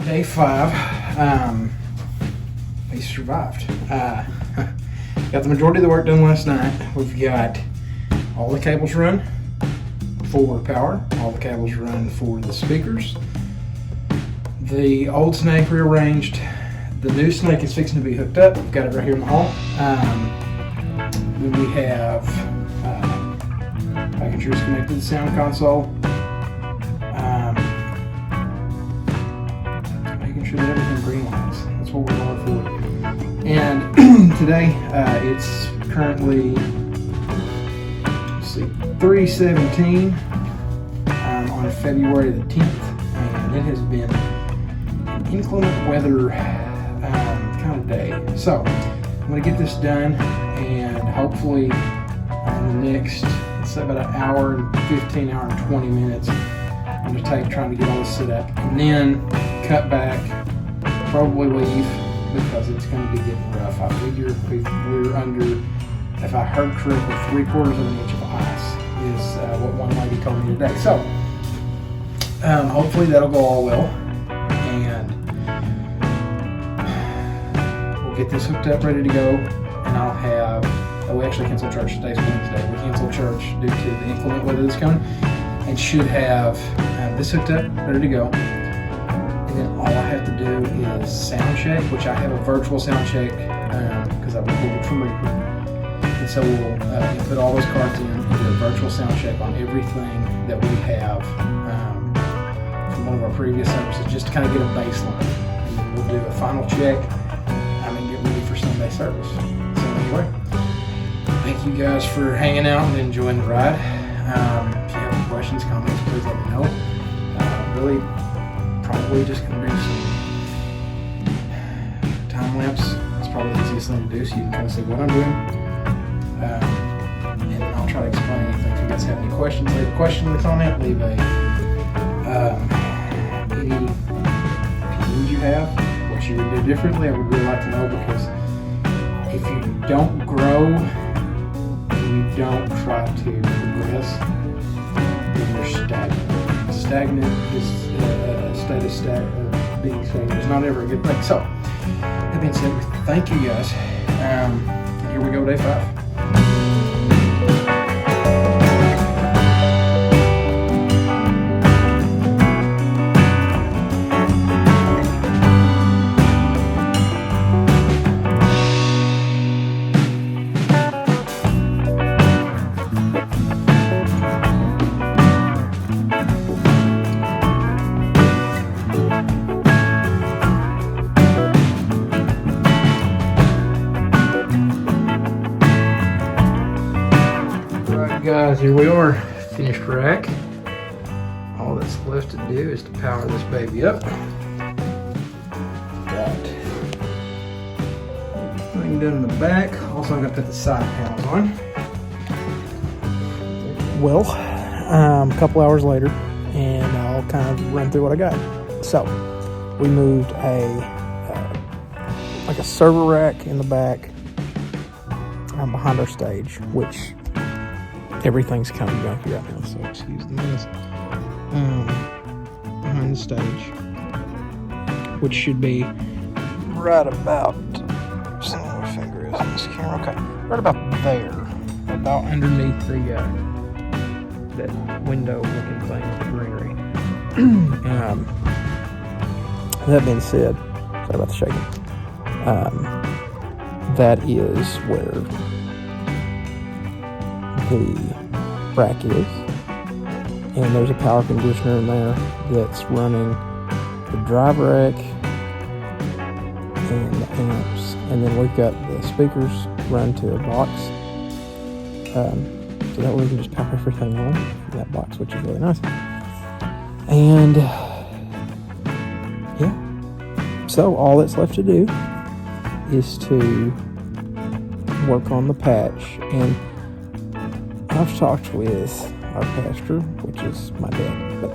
Day 5. We survived. Got the majority of the work done last night. We've got all the cables run for power, all the cables run for the speakers. The old snake rearranged. The new snake is fixing to be hooked up. We've got it right here in the hall. Then we have making sure it's connected to the sound console. Making sure that everything green lights. That's what we're going for. And today it's currently, let's see, 3/17 on February the 10th, and it has been an inclement weather kind of day. So I'm going to get this done, and hopefully in the next, let's say about an hour and 15, hour and 20 minutes, I'm going to take trying to get all this set up, and then cut back, probably leave, because it's going to be getting rough. I figure we're under, if I heard correctly, 3/4 of an inch of ice is what one lady told me today. So hopefully that'll go all well, and we'll get this hooked up, ready to go, and I'll have, we actually canceled church. Today's Wednesday. We canceled church due to the inclement weather that's coming, and should have this hooked up, ready to go. And then all I have to do is sound check, which I have a virtual sound check because I recorded from Reaper. And so we'll input all those cards in and do a virtual sound check on everything that we have from one of our previous services, just to kind of get a baseline. And then we'll do a final check and get ready for Sunday service. So anyway, thank you guys for hanging out and enjoying the ride. If you have any questions, comments, please let me know. Really, probably just going to do some time lapse. It's probably the easiest thing to do, so you can kind of see what I'm doing. And then I'll try to explain anything. If you guys have any questions, leave a question in the comment. Leave any opinions you have, what you would do differently. I would really like to know, because if you don't grow and you don't try to progress, then you're stagnant. Stagnant is being stagnant is not ever a good thing. So, that being said, thank you guys. Here we go, day 5. Guys, here we are, finished rack. All that's left to do is to power this baby up. Got everything done in the back. Also, I'm going to put the side panels on. Well, a couple hours later, and I'll kind of run through what I got. So, we moved like a server rack in the back behind our stage, which everything's kind of junky right now, so excuse the mess. Behind the stage, which should be right about, see where my finger is on this camera, okay, right about there, about underneath the that window looking thing with the greenery. That being said, sorry about the shaking, that is where the rack is, and there's a power conditioner in there that's running the drive rack and the amps, and then we've got the speakers run to a box, so that way we can just pop everything on that box, which is really nice. And yeah, so all that's left to do is to work on the patch. And I've talked with our pastor, which is my dad, but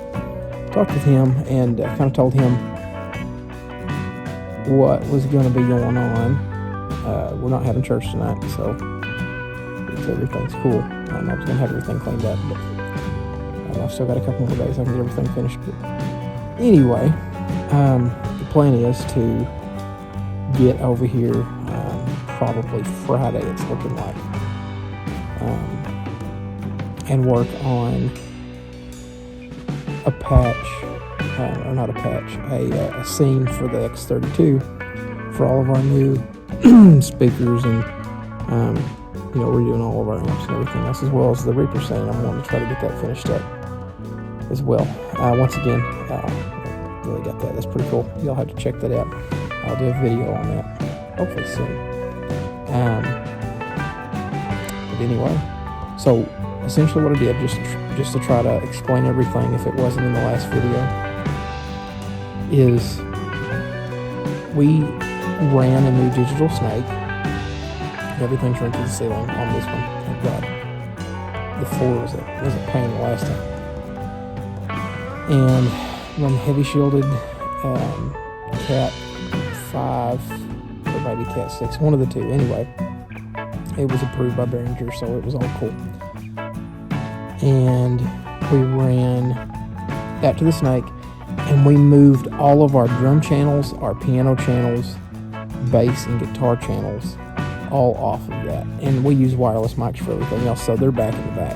talked with him and kind of told him what was going to be going on. We're not having church tonight, so everything's cool. I was going to have everything cleaned up, but I've still got a couple more days I can get everything finished. But anyway, the plan is to get over here probably Friday, it's looking like, and work on a patch, or not a patch, a scene for the X32 for all of our new speakers, and redoing all of our amps and everything else, as well as the Reaper scene. I'm wanting to try to get that finished up as well. Once again, really got that. That's pretty cool. You'll have to check that out. I'll do a video on that hopefully soon. But anyway, so essentially what I did, just to try to explain everything if it wasn't in the last video, is we ran a new digital snake. Everything's run through the ceiling on this one. Thank God. The floor was a pain the last time. And run heavy shielded Cat 5 or maybe Cat 6, one of the two. Anyway, it was approved by Behringer, so it was all cool. And we ran that to the snake, and we moved all of our drum channels, our piano channels, bass and guitar channels all off of that. And we use wireless mics for everything else, so they're back in the back.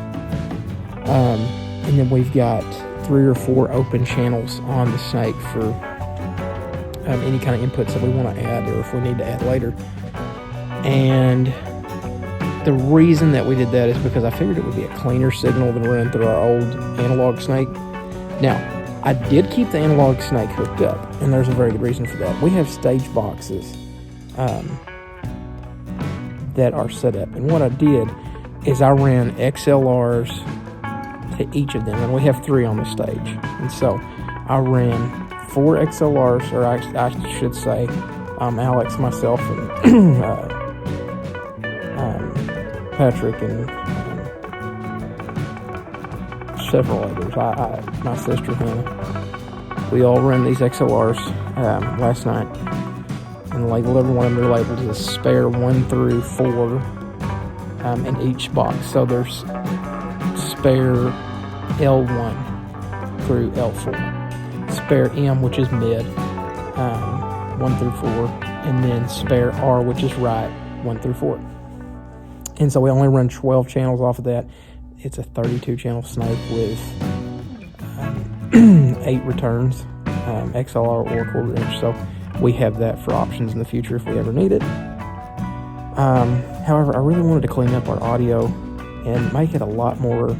And then we've got 3 or 4 open channels on the snake for any kind of inputs that we want to add, or if we need to add later. And the reason that we did that is because I figured it would be a cleaner signal than running through our old analog snake. Now, I did keep the analog snake hooked up, and there's a very good reason for that. We have stage boxes that are set up, and what I did is I ran XLRs to each of them, and we have 3 on the stage. And so I ran 4 XLRs, or I should say, Alex, myself, and Patrick, and several others. My sister Hannah. We all ran these XLRs last night and labeled every one of them. They're labeled as spare 1 through 4 in each box. So there's spare L1 through L4, spare M, which is mid, 1 through 4, and then spare R, which is right, 1 through 4. And so we only run 12 channels off of that. It's a 32 channel snake with 8 returns, XLR or 1/4 inch. So we have that for options in the future if we ever need it. However, I really wanted to clean up our audio and make it a lot more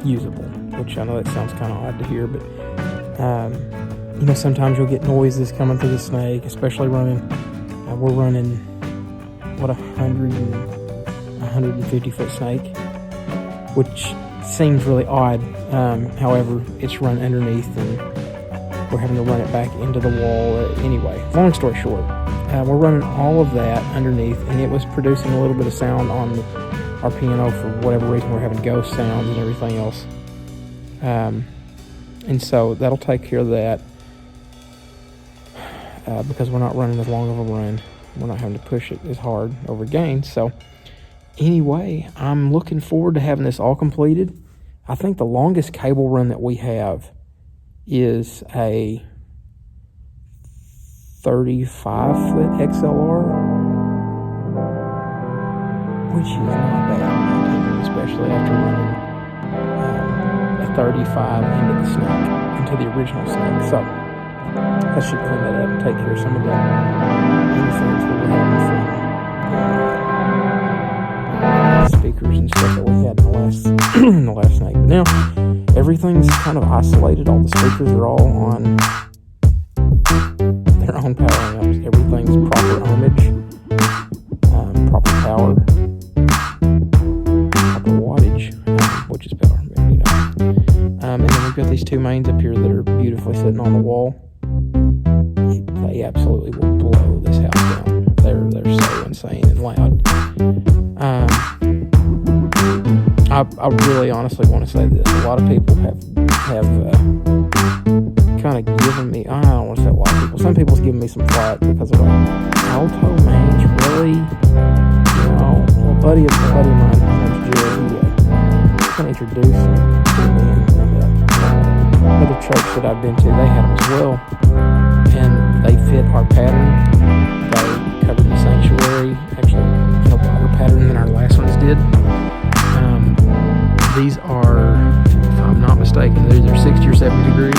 usable, which I know that sounds kind of odd to hear, but sometimes you'll get noises coming through the snake, especially running. We're running 150 foot snake, which seems really odd. However, it's run underneath, and we're having to run it back into the wall. Anyway, long story short, we're running all of that underneath, and it was producing a little bit of sound on our piano for whatever reason. We're having ghost sounds and everything else. And so that'll take care of that because we're not running as long of a run. We're not having to push it as hard over gain. So anyway, I'm looking forward to having this all completed. I think the longest cable run that we have is a 35-foot XLR, which is not bad, especially after running a 35 into the snake, into the original snake. So that should clean that up and take care of some of the interference that we're having from speakers and stuff that we had in the last snake. But now everything's kind of isolated. All the speakers are all on their own power amps. Everything's proper ohmage, proper power, proper wattage, which is power, and then we've got these 2 mains up here that are beautifully sitting on the wall. They absolutely will blow this house down. They're so insane and loud. I really honestly want to say this. A lot of people have kind of given me, I don't want to say a lot of people, some people's given me some flack because they're like, alto mange, really? Well, a buddy of mine, his name's Jerry, he kind of introduced me to me and other church that I've been to, they had them as well, and they fit our pattern. They covered the sanctuary, actually, broader pattern than our last ones did. These are, if I'm not mistaken, these are 60 or 70 degree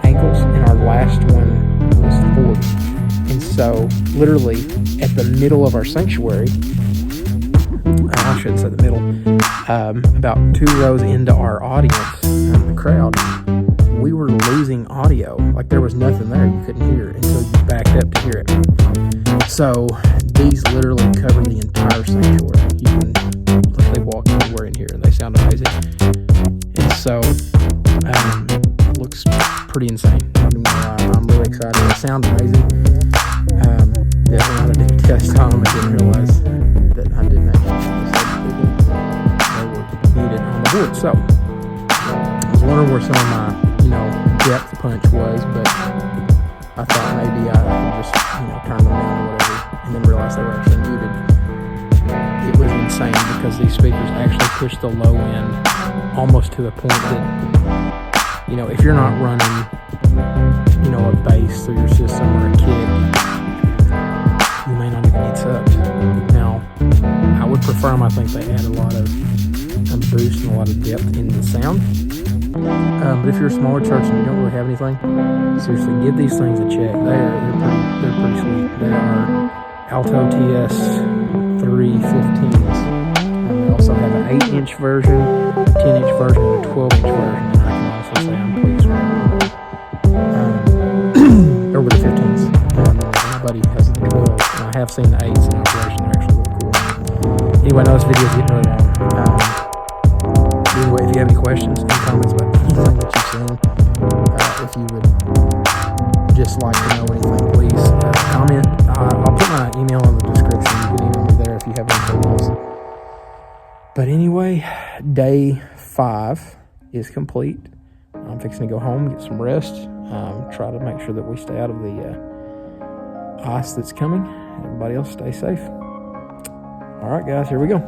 angles, and our last one was 40. And so, literally, at the middle of our sanctuary, I shouldn't say the middle, about 2 rows into our audience, the crowd, we were losing audio. Like there was nothing there. You couldn't hear it until you backed up to hear it. So these literally cover the entire sanctuary. You can literally walk anywhere in here and they sound amazing. And so looks pretty insane. I'm really excited. They sound amazing. Definitely had to do a test on them. I didn't realize that I didn't actually they were needed on the board. So I was wondering where some of my depth punch was, but I thought maybe I could just turn them down or whatever, and then realized they were actually muted. It was insane because these speakers actually push the low end almost to the point that if you're not running a bass through your system or a kick, you may not even need subs. Now I would prefer them. I think they add a lot of boost and a lot of depth in the sound. But if you're a smaller church and you don't really have anything, seriously, give these things a check. They're pretty sweet. They are Alto TS 315s. They also have an 8-inch version, 10-inch version, and a 12-inch version. And I can honestly say I'm pleased with the 15s. My buddy has the 12s, and I have seen the 8s in operation. They're actually really cool. Anyway, I know this video is getting really long. Anyway, if you have any questions, any comments about anything that you've seen, if you would just like to know anything, please comment. I'll put my email in the description. You can email me there if you have anything else. But anyway, day 5 is complete. I'm fixing to go home, get some rest, try to make sure that we stay out of the ice that's coming. Everybody else stay safe. All right, guys, here we go.